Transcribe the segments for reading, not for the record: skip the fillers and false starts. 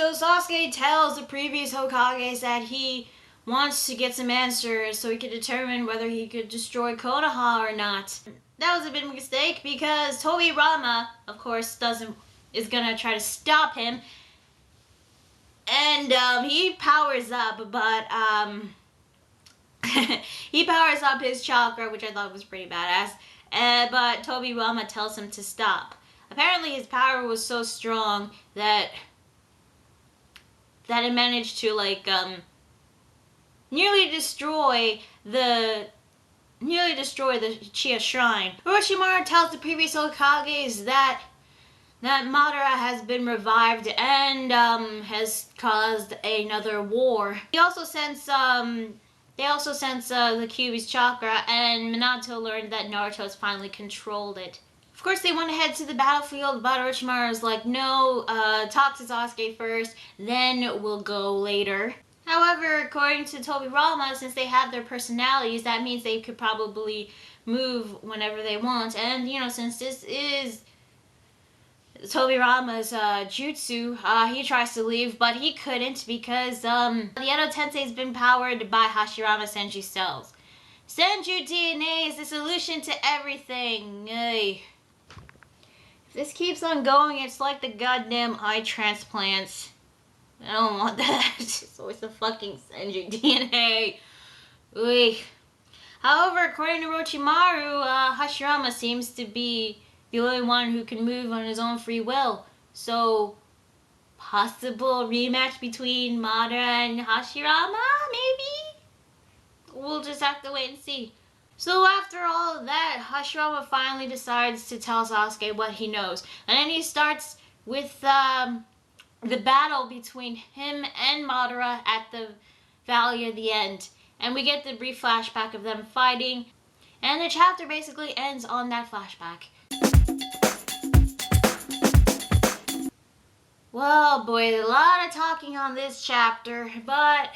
So Sasuke tells the previous Hokages that he wants to get some answers so he could determine whether he could destroy Konoha or not. That was a big mistake because Tobirama, of course, is gonna try to stop him. And he powers up, but he powers up his chakra, which I thought was pretty badass. But Tobirama tells him to stop. Apparently his power was so strong that it managed to nearly destroy the Chia Shrine. Orochimaru tells the previous Hokages that Madara has been revived and has caused another war. They also sense the Kyuubi's chakra, and Minato learned that Naruto has finally controlled it. Of course, they want to head to the battlefield, but Orochimaru is like, no, talk to Sasuke first, then we'll go later. However, according to Tobirama, since they have their personalities, that means they could probably move whenever they want. And, since this is Tobirama's jutsu, he tries to leave, but he couldn't because the Edo Tensei has been powered by Hashirama Senju cells. Senju DNA is the solution to everything. Ugh. If this keeps on going, it's like the goddamn eye transplants. I don't want that. It's always the fucking Senju DNA. Ugh. However, according to Orochimaru, Hashirama seems to be the only one who can move on his own free will. So, possible rematch between Madara and Hashirama, maybe? We'll just have to wait and see. So after all of that, Hashirama finally decides to tell Sasuke what he knows. And then he starts with the battle between him and Madara at the Valley of the End. And we get the brief flashback of them fighting. And the chapter basically ends on that flashback. Well, boy, a lot of talking on this chapter, but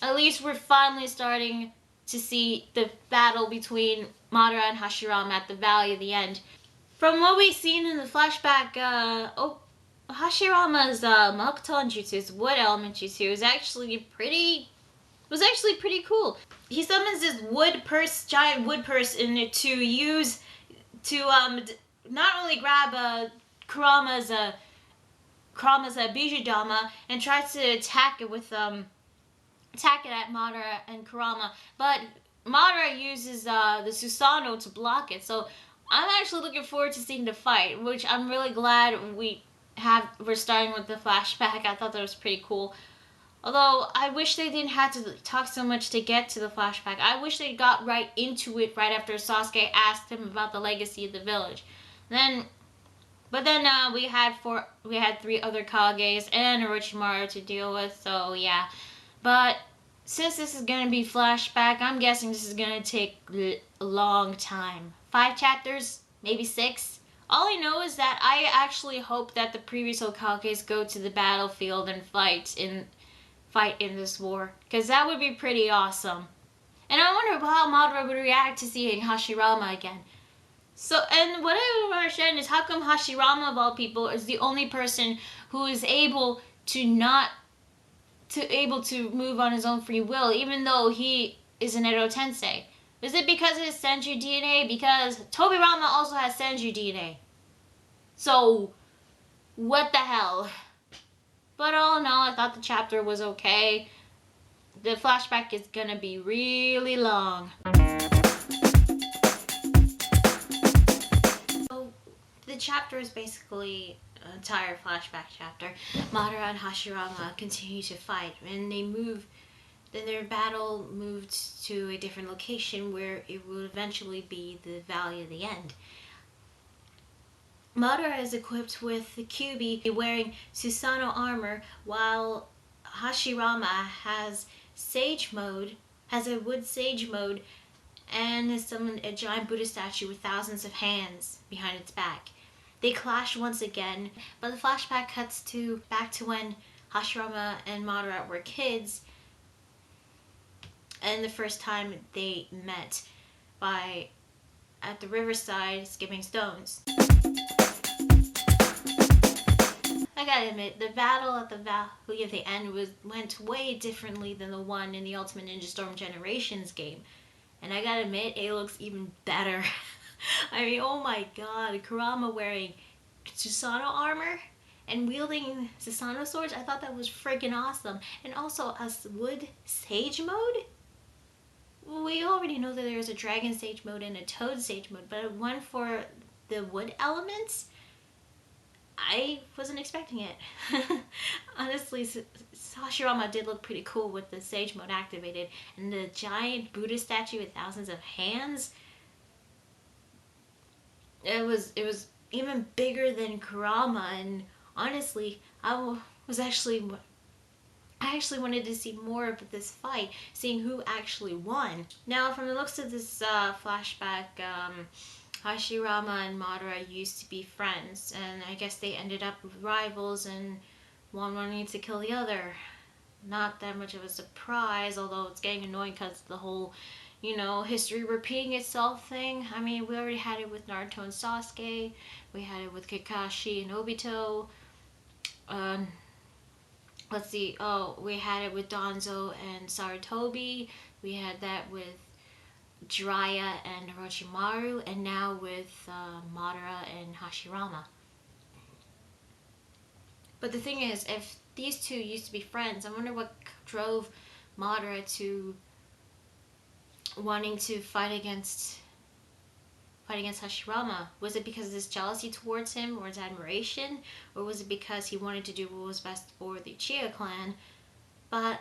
at least we're finally starting to see the battle between Madara and Hashirama at the Valley of the End. From what we've seen in the flashback, Hashirama's Makoton Jutsu, his wood element jutsu, was actually pretty cool. He summons this giant wood purse in it to not only grab Kurama's Bijudama and tries to attack it at Madara and Kurama, but Madara uses the Susanoo to block it. So I'm actually looking forward to seeing the fight, which I'm really glad we're starting with the flashback. I thought that was pretty cool. Although I wish they didn't have to talk so much to get to the flashback. I wish they got right into it right after Sasuke asked him about the legacy of the village. But then we had 3 other Kages and Orochimaru to deal with. So yeah. But since this is going to be flashback, I'm guessing this is going to take a long time. 5 chapters, maybe 6. All I know is that I actually hope that the previous Hokages go to the battlefield and fight in this war, because that would be pretty awesome. And I wonder how Madara would react to seeing Hashirama again. So, and what I don't understand is how come Hashirama of all people is the only person who is able to move on his own free will, even though he is an Edo Tensei? Is it because of his Senju DNA? Because Tobirama also has Senju DNA. So, what the hell? But all in all, I thought the chapter was okay. The flashback is gonna be really long. So, the chapter is basically an entire flashback chapter. Madara and Hashirama continue to fight, and then their battle moved to a different location where it will eventually be the Valley of the End. Madara is equipped with the Kyuubi wearing Susanoo armor, while Hashirama has a wood sage mode, and has summoned a giant Buddha statue with thousands of hands behind its back. They clash once again, but the flashback cuts back to when Hashirama and Madara were kids, and the first time they met at the riverside skipping stones. I gotta admit, the battle at the Valley of the End went way differently than the one in the Ultimate Ninja Storm Generations game. And I gotta admit, it looks even better. I mean, oh my god, Kurama wearing Susanoo armor and wielding Susanoo swords, I thought that was freaking awesome. And also, a wood sage mode? We already know that there's a dragon sage mode and a toad sage mode, but one for the wood elements? I wasn't expecting it. Honestly, Hashirama did look pretty cool with the sage mode activated, and the giant Buddha statue with thousands of hands. It was even bigger than Kurama, and honestly, was actually I actually wanted to see more of this fight, seeing who actually won. Now, from the looks of this flashback, Hashirama and Madara used to be friends, and I guess they ended up rivals and one wanting to kill the other. Not that much of a surprise, although it's getting annoying because the whole, history repeating itself thing. I mean, we already had it with Naruto and Sasuke, we had it with Kakashi and Obito. Um, let's see, oh, we had it with Danzo and Sarutobi, we had that with Jiraiya and Orochimaru, and now with Madara and Hashirama. But the thing is, if these two used to be friends, I wonder what drove Madara to wanting to fight against Hashirama. Was it because of his jealousy towards him or his admiration, or was it because he wanted to do what was best for the Uchiha clan? But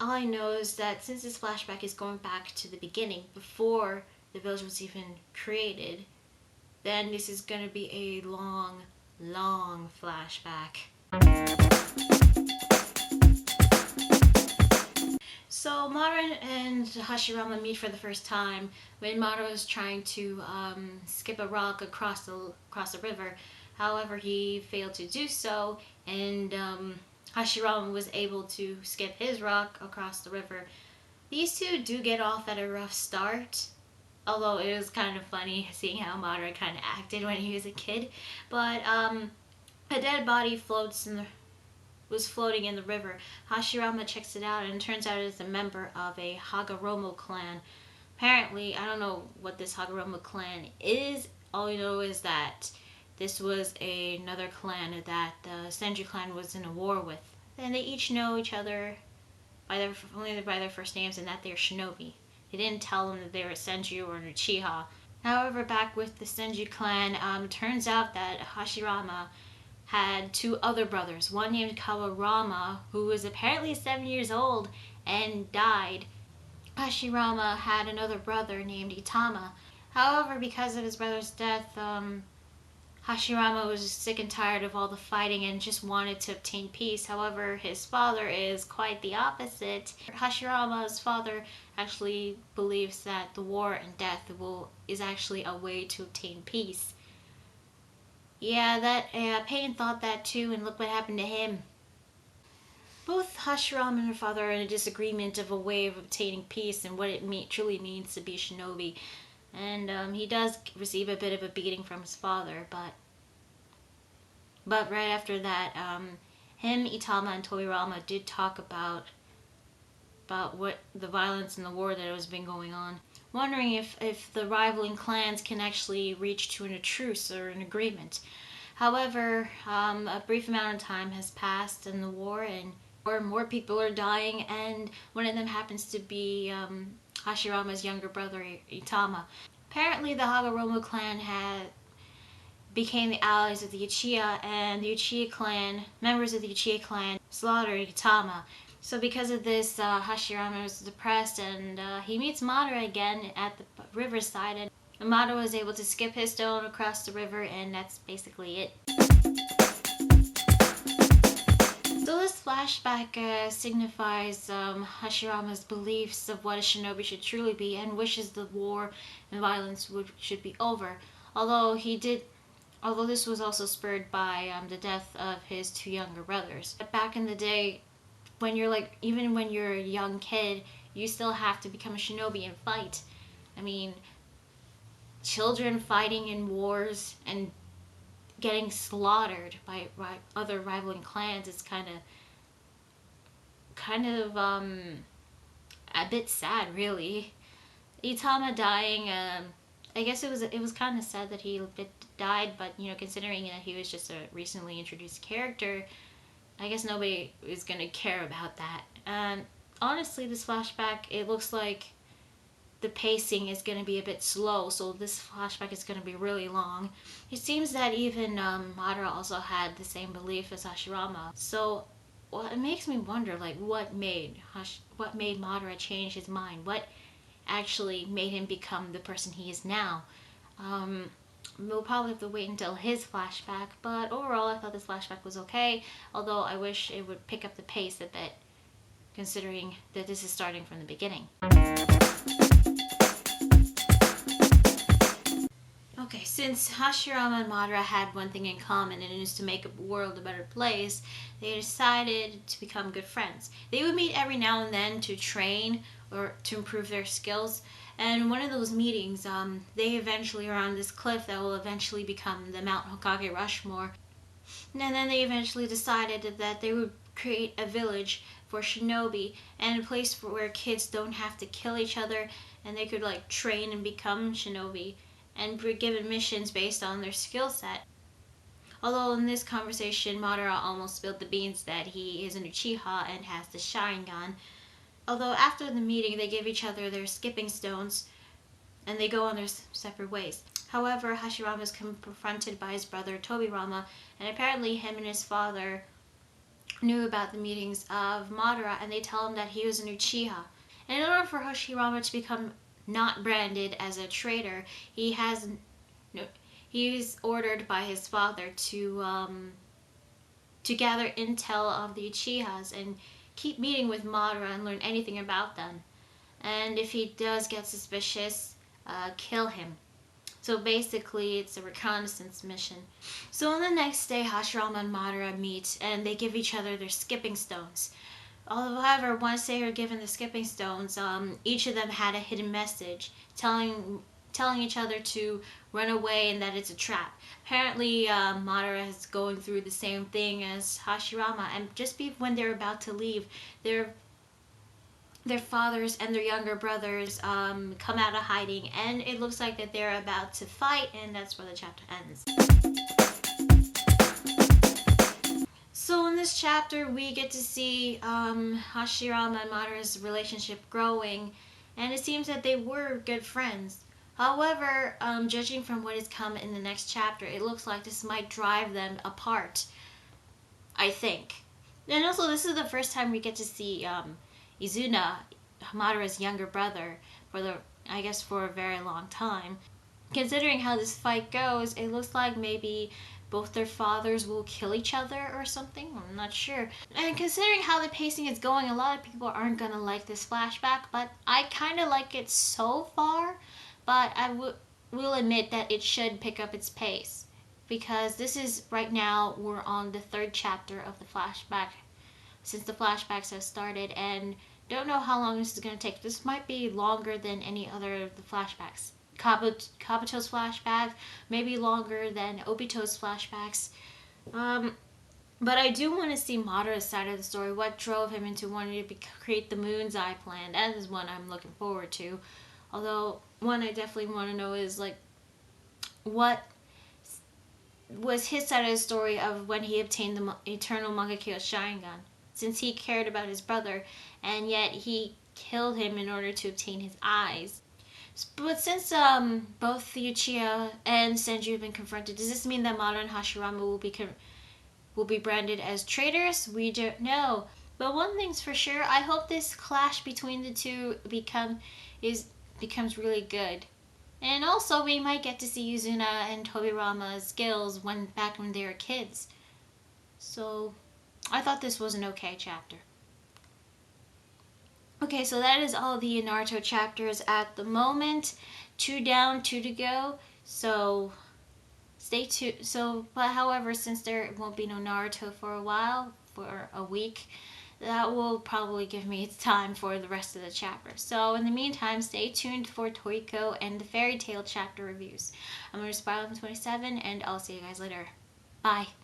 all I know is that since this flashback is going back to the beginning, before the village was even created, then this is going to be a long, long flashback. So Madara and Hashirama meet for the first time when Madara was trying to skip a rock across the river. However, he failed to do so, and Hashirama was able to skip his rock across the river. These two do get off at a rough start, although it was kind of funny seeing how Madara kind of acted when he was a kid. But a dead body was floating in the river. Hashirama checks it out, and it turns out it's a member of a Hagoromo clan. Apparently, I don't know what this Hagoromo clan is. All we know is that this was another clan that the Senju clan was in a war with. And they each know each other only by their first names, and that they're shinobi. They didn't tell them that they were Senju or Uchiha. However, back with the Senju clan, turns out that Hashirama had two other brothers, one named Kawarama, who was apparently 7 years old and died. Hashirama had another brother named Itama. However, because of his brother's death, Hashirama was sick and tired of all the fighting and just wanted to obtain peace. However, his father is quite the opposite. Hashirama's father actually believes that the war and death is actually a way to obtain peace. Yeah, Pain thought that too, and look what happened to him. Both Hashirama and her father are in a disagreement of a way of obtaining peace and what it truly means to be a shinobi. And he does receive a bit of a beating from his father, but right after that, him, Itama, and Toirama did talk about what the violence and the war that has been going on, wondering if the rivaling clans can actually reach to a truce or an agreement. However, a brief amount of time has passed in the war, and more people are dying, and one of them happens to be Hashirama's younger brother, Itama. Apparently, the Hagoromo clan became the allies of the Uchiha, and the Uchiha clan, members of the Uchiha clan, slaughtered Itama. So because of this, Hashirama was depressed, and he meets Madara again at the riverside, and Madara was able to skip his stone across the river, and that's basically it. So this flashback signifies Hashirama's beliefs of what a shinobi should truly be, and wishes the war and violence should be over. Although this was also spurred by the death of his two younger brothers. Back in the day, even when you're a young kid, you still have to become a shinobi and fight. I mean, children fighting in wars and getting slaughtered by other rivaling clans is kind of a bit sad, really. Itama dying, I guess it was kind of sad that he died, but considering that he was just a recently introduced character, I guess nobody is gonna care about that. And honestly, this flashback, it looks like the pacing is going to be a bit slow, so this flashback is going to be really long. It seems that even Madara also had the same belief as Hashirama. So, well, it makes me wonder, like, what made Madara change his mind? What actually made him become the person he is now? We'll probably have to wait until his flashback, but overall, I thought this flashback was okay. Although I wish it would pick up the pace a bit, considering that this is starting from the beginning. Okay, since Hashirama and Madara had one thing in common, and it is to make the world a better place, they decided to become good friends. They would meet every now and then to train or to improve their skills. And in one of those meetings, they eventually are on this cliff that will eventually become the Mount Hokage Rushmore. And then they eventually decided that they would create a village for shinobi and a place where kids don't have to kill each other, and they could like train and become shinobi and be given missions based on their skill set. Although in this conversation, Madara almost spilled the beans that he is an Uchiha and has the Sharingan. Although after the meeting, they give each other their skipping stones and they go on their separate ways. However, Hashirama is confronted by his brother Tobirama, and apparently him and his father knew about the meetings of Madara, and they tell him that he was an Uchiha. And in order for Hashirama to become not branded as a traitor, he's ordered by his father to gather intel of the Uchihas and keep meeting with Madara and learn anything about them. And if he does get suspicious, kill him. So basically, it's a reconnaissance mission. So on the next day, Hashirama and Madara meet, and they give each other their skipping stones. However, once they were given the skipping stones, each of them had a hidden message telling each other to run away and that it's a trap. Apparently, Madara is going through the same thing as Hashirama, and just when they're about to leave, their fathers and their younger brothers come out of hiding, and it looks like that they're about to fight, and that's where the chapter ends. So in this chapter, we get to see Hashirama and Madara's relationship growing, and it seems that they were good friends. However, judging from what has come in the next chapter, it looks like this might drive them apart, I think. And also, this is the first time we get to see Izuna, Madara's younger brother, for a very long time. Considering how this fight goes, it looks like maybe both their fathers will kill each other or something. I'm not sure. And considering how the pacing is going, a lot of people aren't gonna like this flashback, but I kind of like it so far. But I will admit that it should pick up its pace, because this is right now we're on the third chapter of the flashback since the flashbacks have started, and don't know how long this is going to take. This might be longer than any other of the flashbacks. Kabuto's flashback, maybe longer than Obito's flashbacks. But I do want to see Madara's side of the story. What drove him into wanting to create the Moon's Eye plan? That is one I'm looking forward to. Although, one I definitely want to know is, like, what was his side of the story of when he obtained the Eternal Mangekyo Sharingan? Since he cared about his brother, and yet he killed him in order to obtain his eyes. But since both the Uchiha and Senju have been confronted, does this mean that Madara and Hashirama will be branded as traitors? We don't know. But one thing's for sure, I hope this clash between the two becomes really good. And also, we might get to see Izuna and Tobirama's skills back when they were kids. So, I thought this was an okay chapter. Okay, so that is all the Naruto chapters at the moment. 2 down, 2 to go. So stay tuned. But however, since there won't be no Naruto for a while, for a week, that will probably give me time for the rest of the chapter. So in the meantime, stay tuned for Toriko and the Fairy Tail chapter reviews. I'm going to Spiral 27, and I'll see you guys later. Bye.